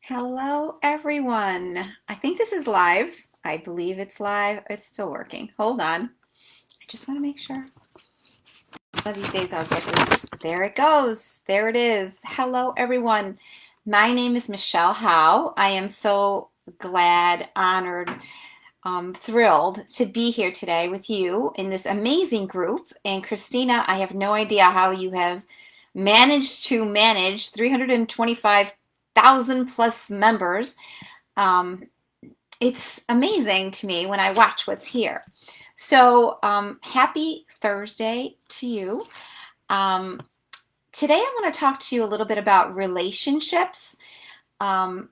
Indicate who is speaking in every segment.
Speaker 1: Hello, everyone. I think this is live. I believe it's live. It's still working. Hold on. I just want to make sure. One of these days I'll get this. There it goes. There it is. Hello, everyone. My name is Michelle Howe. I am so glad, honored, thrilled to be here today with you in this amazing group. And Christina, I have no idea how you have managed to manage 325,000 plus members. Um, it's amazing to me when I watch what's here. So happy Thursday to you. Um, Today I want to talk to you a little bit about relationships. Um,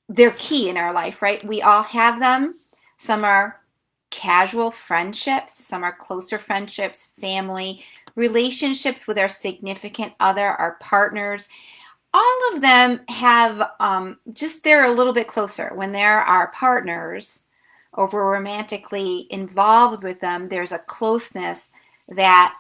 Speaker 1: they're key in our life, right? We all have them. Some are casual friendships, some are closer friendships, family, relationships with our significant other, our partners. All of them have they're a little bit closer. When there are partners or we're romantically involved with them, there's a closeness that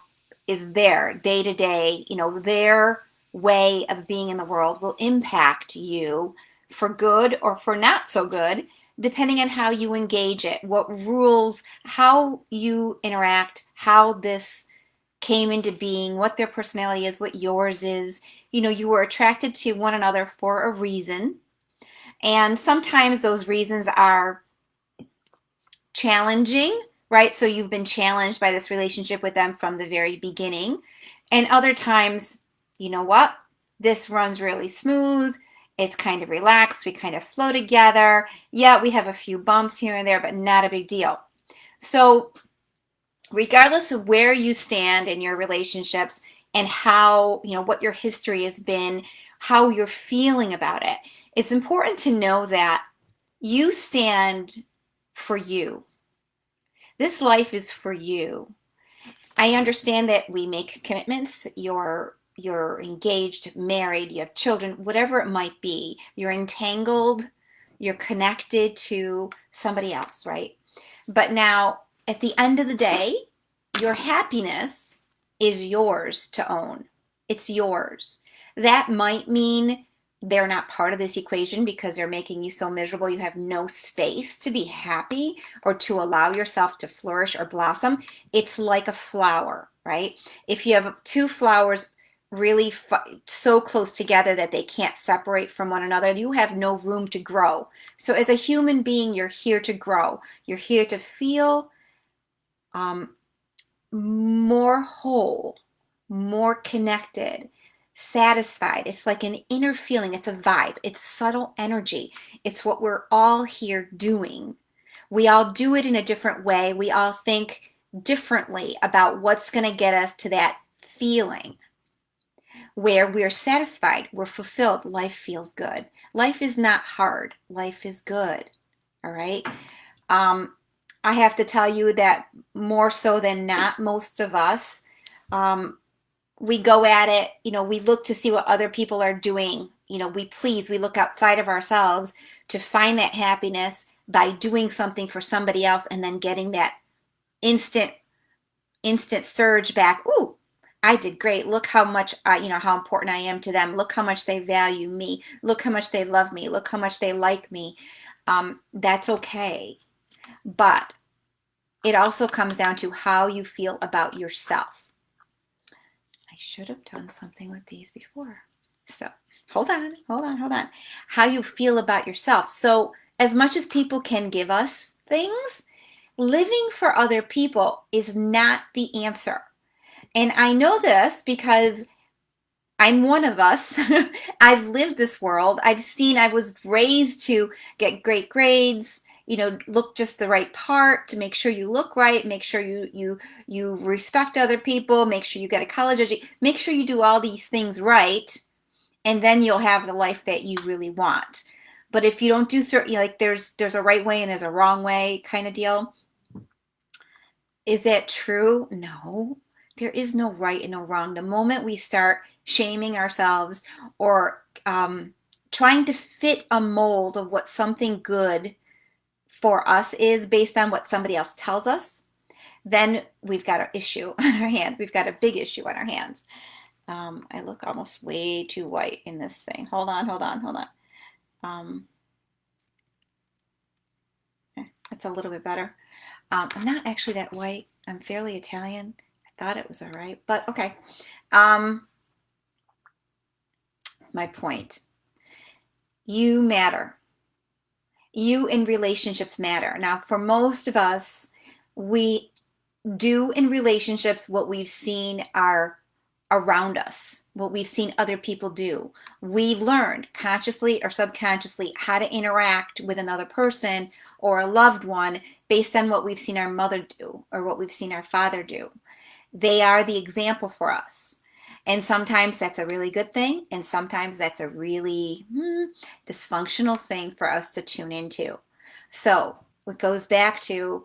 Speaker 1: is there day to day. Their way of being in the world will impact you for good or for not so good, depending on how you engage it, what rules, how you interact, how this came into being, what their personality is, what yours is. You were attracted to one another for a reason. And sometimes those reasons are challenging, right? So you've been challenged by this relationship with them from the very beginning. And other times, you know what? This runs really smooth. It's kind of relaxed. We kind of flow together. Yeah, we have a few bumps here and there, but not a big deal. So regardless of where you stand in your relationships and how, what your history has been, how you're feeling about it, it's important to know that you stand for you. This life is for you. I understand that we make commitments. You're engaged, married, you have children, whatever it might be. You're entangled, you're connected to somebody else, right? But now, at the end of the day, your happiness is yours to own. It's yours. That might mean they're not part of this equation because they're making you so miserable you have no space to be happy or to allow yourself to flourish or blossom. It's like a flower, right? If you have two flowers really so close together that they can't separate from one another, you have no room to grow. So as a human being, you're here to grow. You're here to feel more whole, more connected, satisfied. It's like an inner feeling. It's a vibe. It's subtle energy. It's what we're all here doing. We all do it in a different way. We all think differently about what's going to get us to that feeling where we're satisfied, we're fulfilled, life feels good. Life is not hard. Life is good. All right. Um, I have to tell you that more so than not, most of us, um, we go at it, we look to see what other people are doing. We look outside of ourselves to find that happiness by doing something for somebody else and then getting that instant, instant surge back. Ooh, I did great. Look how much, how important I am to them. Look how much they value me. Look how much they love me. Look how much they like me. That's okay. But it also comes down to how you feel about yourself. I should have done something with these before. So hold on. How you feel about yourself. So as much as people can give us things, living for other people is not the answer. And I know this because I'm one of us. I've lived this world. I was raised to get great grades, look just the right part, to make sure you look right, make sure you respect other people, make sure you get a college education, make sure you do all these things right, and then you'll have the life that you really want. But if you don't do certain, like there's a right way and there's a wrong way kind of deal. Is that true? No. There is no right and no wrong. The moment we start shaming ourselves or trying to fit a mold of what something good for us is based on what somebody else tells us, then we've got an issue on our hands. We've got a big issue on our hands. I look almost way too white in this thing. Hold on. That's a little bit better. I'm not actually that white. I'm fairly Italian. I thought it was all right, but okay. My point. You matter. You in relationships matter. Now, for most of us, we do in relationships what we've seen are around us, what we've seen other people do. We learned consciously or subconsciously how to interact with another person or a loved one based on what we've seen our mother do or what we've seen our father do. They are the example for us. And sometimes that's a really good thing, and sometimes that's a really dysfunctional thing for us to tune into. So it goes back to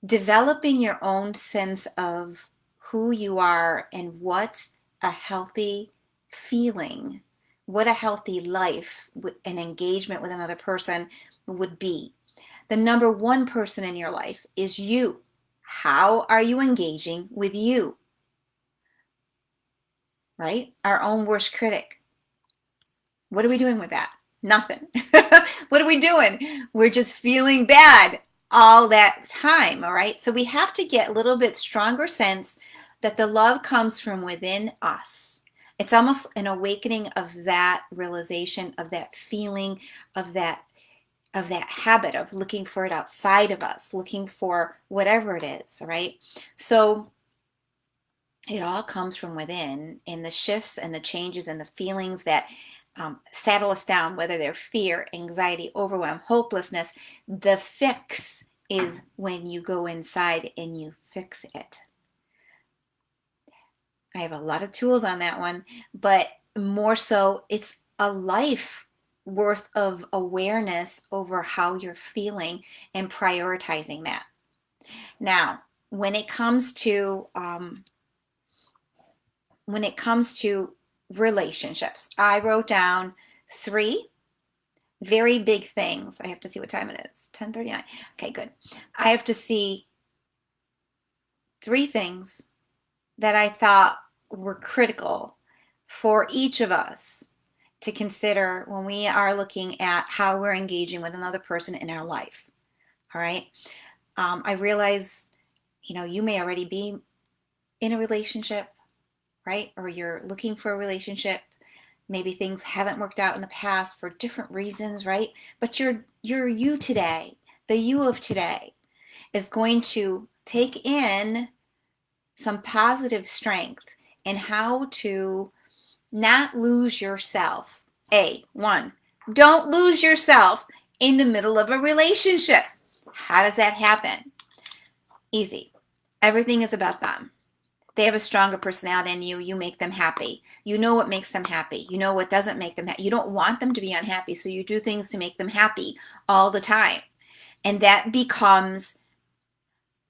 Speaker 1: developing your own sense of who you are and what a healthy feeling, what a healthy life and engagement with another person would be. The number one person in your life is you. How are you engaging with you? Right? Our own worst critic. What are we doing with that? Nothing. What are we doing? We're just feeling bad all that time, all right? So we have to get a little bit stronger sense that the love comes from within us. It's almost an awakening of that realization, of that feeling, of that habit of looking for it outside of us, looking for whatever it is, all right? So it all comes from within, and the shifts and the changes and the feelings that saddle us down, whether they're fear, anxiety, overwhelm, hopelessness, the fix is when you go inside and you fix it. I have a lot of tools on that one, but more so, it's a life worth of awareness over how you're feeling and prioritizing that. Now, when it comes to relationships, I wrote down 3 very big things. I have to see what time it is. 10:39. Okay, good. I have to see 3 things that I thought were critical for each of us to consider when we are looking at how we're engaging with another person in our life. All right. I realize, you may already be in a relationship, right? Or you're looking for a relationship. Maybe things haven't worked out in the past for different reasons, right? But you're you today. The you of today is going to take in some positive strength in how to not lose yourself. One, don't lose yourself in the middle of a relationship. How does that happen? Easy. Everything is about them. They have a stronger personality than you. You make them happy. You know what makes them happy. You know what doesn't make them happy. You don't want them to be unhappy, so you do things to make them happy all the time. And that becomes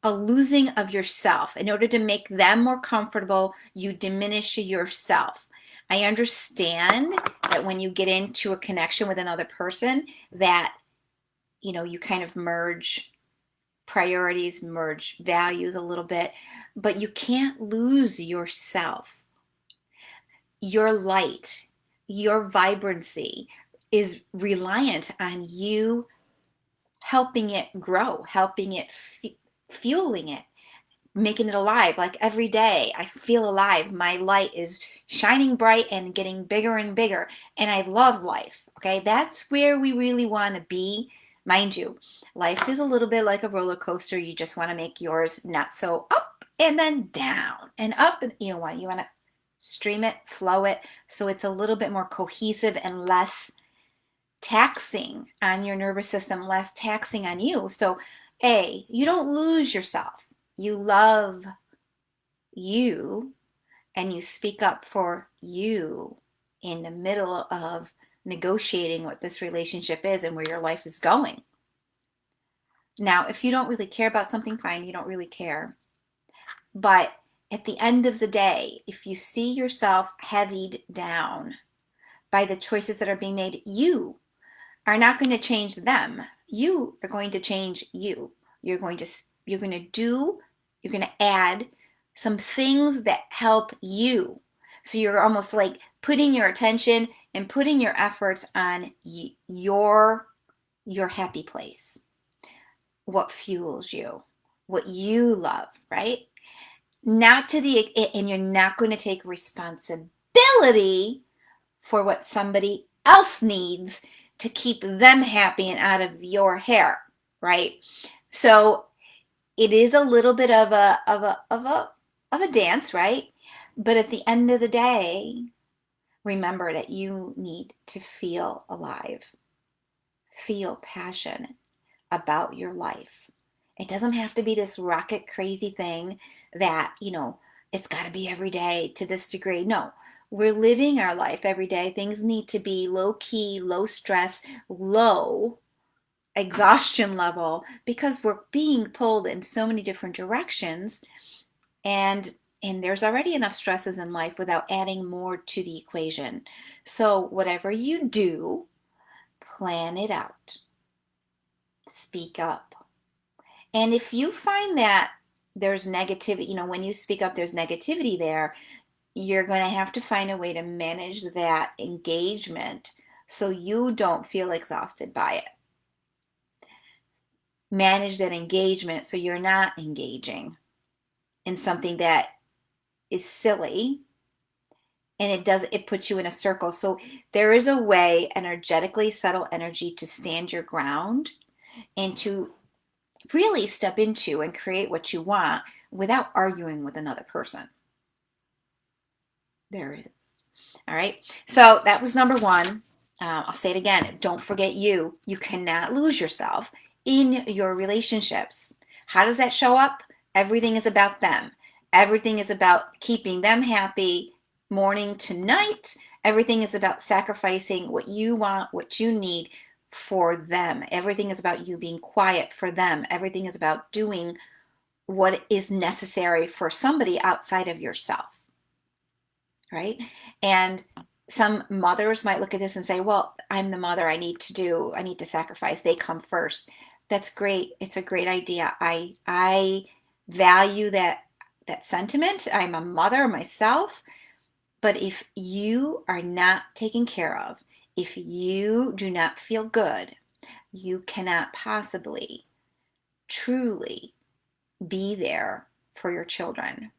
Speaker 1: a losing of yourself. In order to make them more comfortable, you diminish yourself. I understand that when you get into a connection with another person, that you kind of merge priorities, merge values a little bit, but you can't lose yourself. Your light, your vibrancy is reliant on you helping it grow, helping it, fueling it, making it alive. Like every day I feel alive. My light is shining bright and getting bigger and bigger, and I love life. Okay, that's where we really want to be. Mind you, life is a little bit like a roller coaster. You just want to make yours not so up and then down and up, and you want to stream it, flow it, so it's a little bit more cohesive and less taxing on your nervous system, less taxing on you. So you don't lose yourself. You love you, and you speak up for you in the middle of negotiating what this relationship is and where your life is going. Now, if you don't really care about something, fine, you don't really care. But at the end of the day, if you see yourself heavied down by the choices that are being made, you are not going to change them. You are going to change you. You're going to add some things that help you. So you're almost like putting your attention and putting your efforts on your happy place, what fuels you, what you love, right? Not to the, and you're not going to take responsibility for what somebody else needs to keep them happy and out of your hair, right? So it is a little bit of a dance, right? But at the end of the day, remember that you need to feel alive, feel passionate about your life. It doesn't have to be this rocket crazy thing that, it's got to be every day to this degree. No, we're living our life every day. Things need to be low key, low stress, low exhaustion level, because we're being pulled in so many different directions, and there's already enough stresses in life without adding more to the equation. So whatever you do, plan it out, speak up. And if you find that there's negativity, when you speak up, there's negativity there, you're going to have to find a way to manage that engagement so you don't feel exhausted by it. Manage that engagement so you're not engaging in something that is silly, and it puts you in a circle. So there is a way, energetically, subtle energy, to stand your ground and to really step into and create what you want without arguing with another person. There it is. All right. So that was number one. I'll say it again. Don't forget you. You cannot lose yourself in your relationships. How does that show up? Everything is about them. Everything is about keeping them happy morning to night. Everything is about sacrificing what you want, what you need for them. Everything is about you being quiet for them. Everything is about doing what is necessary for somebody outside of yourself. Right? And some mothers might look at this and say, well, I'm the mother. I need to sacrifice. They come first. That's great. It's a great idea. I value that sentiment. I'm a mother myself. But if you are not taken care of, if you do not feel good, you cannot possibly truly be there for your children.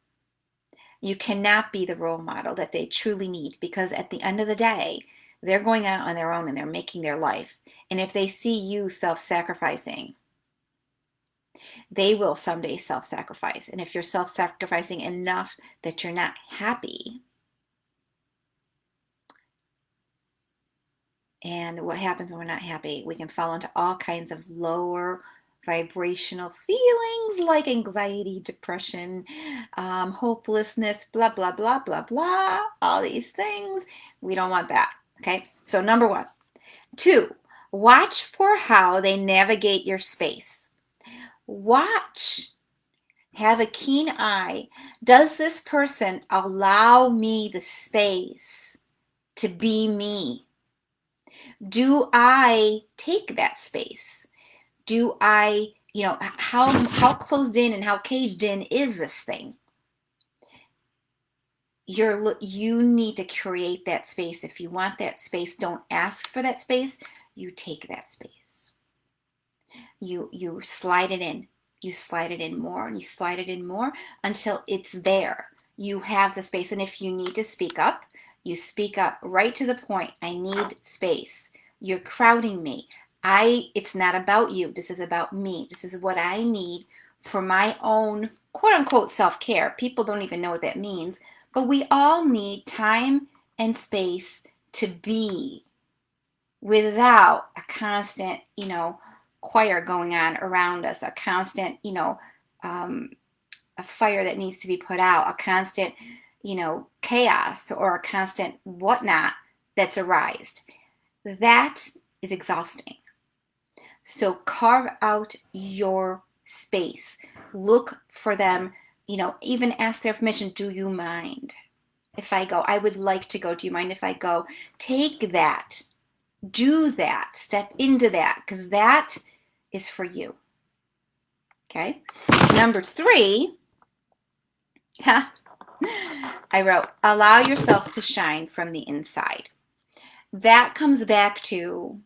Speaker 1: You cannot be the role model that they truly need, because at the end of the day, they're going out on their own and they're making their life. And if they see you self-sacrificing, they will someday self-sacrifice. And if you're self-sacrificing enough that you're not happy, and what happens when we're not happy? We can fall into all kinds of lower vibrational feelings like anxiety, depression, hopelessness, blah, blah, blah, blah, blah, all these things. We don't want that. Okay, so number one. 2, watch for how they navigate your space. Watch. Have a keen eye. Does this person allow me the space to be me? Do I take that space? Do I, how closed in and how caged in is this thing? You need to create that space. If you want that space, don't ask for that space. You take that space. You slide it in. You slide it in more, and you slide it in more until it's there. You have the space. And if you need to speak up, you speak up right to the point. I need space. You're crowding me. It's not about you. This is about me. This is what I need for my own quote unquote self-care. People don't even know what that means, but we all need time and space to be without a constant, choir going on around us, a constant, a fire that needs to be put out, a constant, chaos, or a constant whatnot that's arised. That is exhausting. So carve out your space. Look for them, even ask their permission. Do you mind if I go? I would like to go. Do you mind if I go? Take that. Do that. Step into that, because that is for you. Okay. Number 3, I wrote, allow yourself to shine from the inside. that comes back to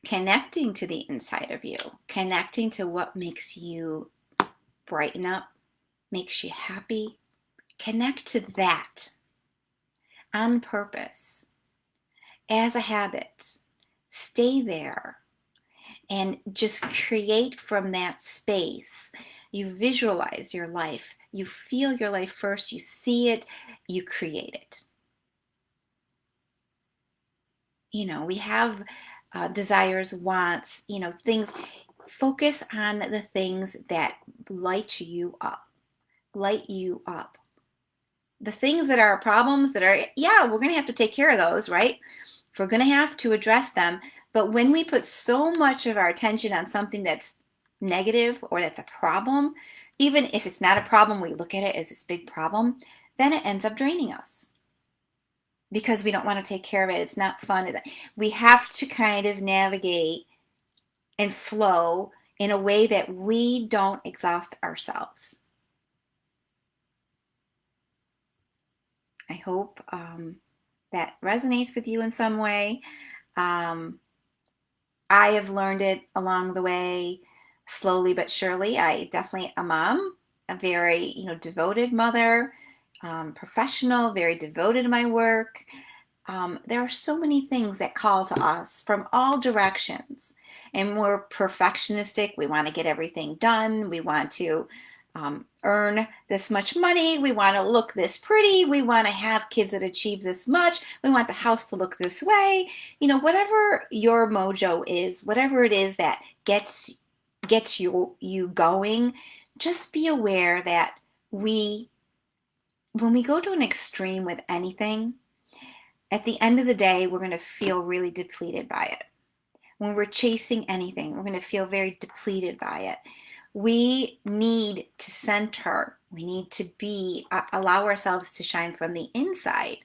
Speaker 1: connecting to the inside of you, connecting to what makes you brighten up, makes you happy. Connect to that on purpose as a habit. Stay there and just create from that space. You visualize your life. You feel your life first. You see it. You create it. We have desires, wants, things. Focus on the things that light you up. Light you up. The things that are problems that are, yeah, we're going to have to take care of those, right? We're going to have to address them. But when we put so much of our attention on something that's negative or that's a problem, even if it's not a problem, we look at it as this big problem, then it ends up draining us because we don't want to take care of it. It's not fun. We have to kind of navigate and flow in a way that we don't exhaust ourselves. I hope that resonates with you in some way. I have learned it along the way, slowly but surely. I definitely am a mom, a very, devoted mother, professional, very devoted to my work. There are so many things that call to us from all directions. And we're perfectionistic. We want to get everything done. We want to earn this much money. We want to look this pretty. We want to have kids that achieve this much. We want the house to look this way. Whatever your mojo is, whatever it is that gets you going, just be aware that when we go to an extreme with anything, at the end of the day, we're going to feel really depleted by it. When we're chasing anything, we're going to feel very depleted by it. We need to center. We need to allow ourselves to shine from the inside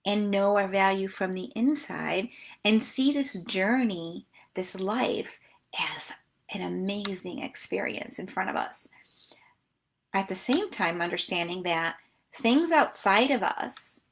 Speaker 1: and know our value from the inside and see this journey, this life, as an amazing experience in front of us. At the same time, understanding that things outside of us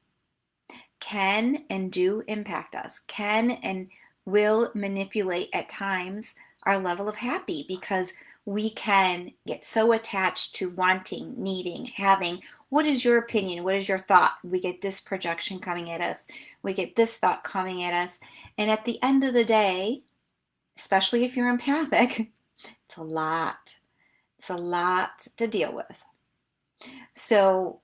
Speaker 1: can and do impact us, can and will manipulate at times our level of happy, because we can get so attached to wanting, needing, having. What is your opinion? What is your thought? We get this projection coming at us. We get this thought coming at us. And at the end of the day, especially if you're empathic, it's a lot. It's a lot to deal with. So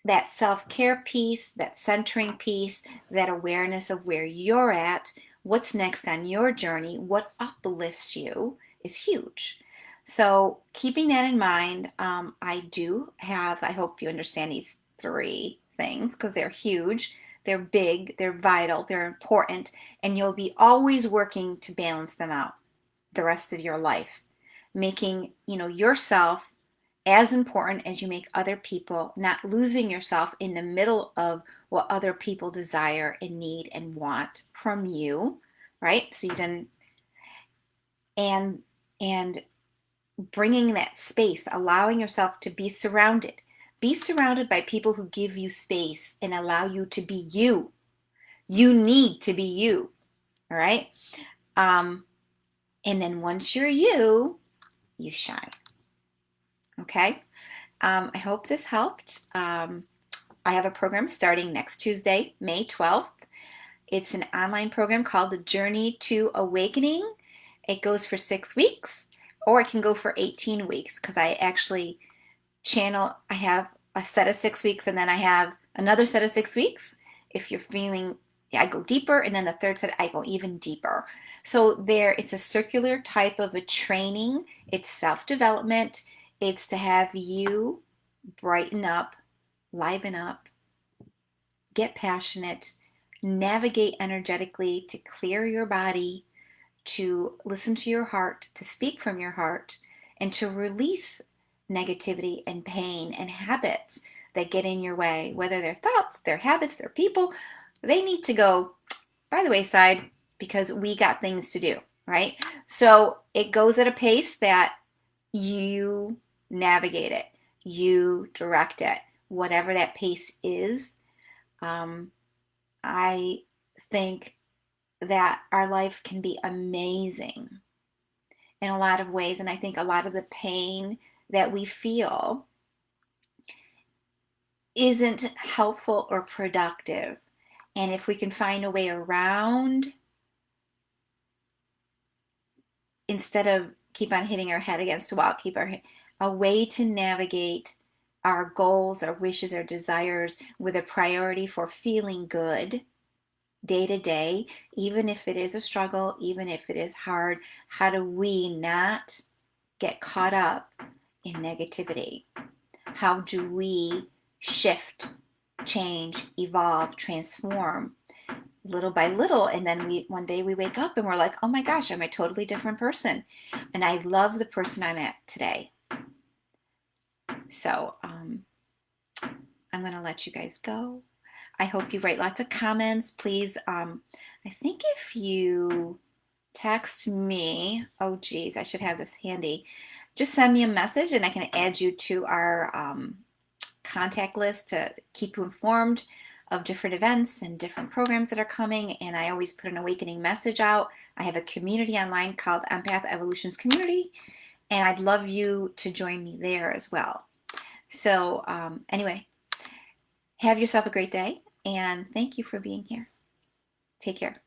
Speaker 1: that self-care piece, that centering piece, that awareness of where you're at, what's next on your journey, what uplifts you is huge. So keeping that in mind, I hope you understand these 3 things because they're huge, they're big, they're vital, they're important, and you'll be always working to balance them out the rest of your life, making, yourself as important as you make other people, not losing yourself in the middle of what other people desire and need and want from you, right? So and bringing that space, allowing yourself to be surrounded by people who give you space and allow you to be you. You need to be you, all right? And then once you're you shine, okay? I hope this helped. I have a program starting next Tuesday, May 12th. It's an online program called The Journey to Awakening. It goes for 6 weeks, or it can go for 18 weeks because I actually I have a set of 6 weeks and then I have another set of 6 weeks. If you're feeling, I go deeper, and then the third set, I go even deeper. So it's a circular type of a training. It's self-development. It's to have you brighten up, liven up, get passionate, navigate energetically to clear your body, to listen to your heart, to speak from your heart, and to release negativity and pain and habits that get in your way, whether they're thoughts, they're habits, they're people. They need to go by the wayside because we got things to do, right? So it goes at a pace that you navigate it, you direct it, whatever that pace is. I think that our life can be amazing in a lot of ways. And I think a lot of the pain that we feel isn't helpful or productive. And if we can find a way around, instead of keep on hitting our head against the wall, a way to navigate our goals, our wishes, our desires with a priority for feeling good day to day, even if it is a struggle, even if it is hard. How do we not get caught up in negativity? How do we shift, change, evolve, transform little by little? And then one day we wake up and we're like, oh my gosh, I'm a totally different person. And I love the person I'm at today. So I'm going to let you guys go. I hope you write lots of comments. Please, I think if you text me, oh geez, I should have this handy. Just send me a message and I can add you to our contact list to keep you informed of different events and different programs that are coming. And I always put an awakening message out. I have a community online called Empath Evolution's Community, and I'd love you to join me there as well. So anyway, have yourself a great day, and thank you for being here. Take care.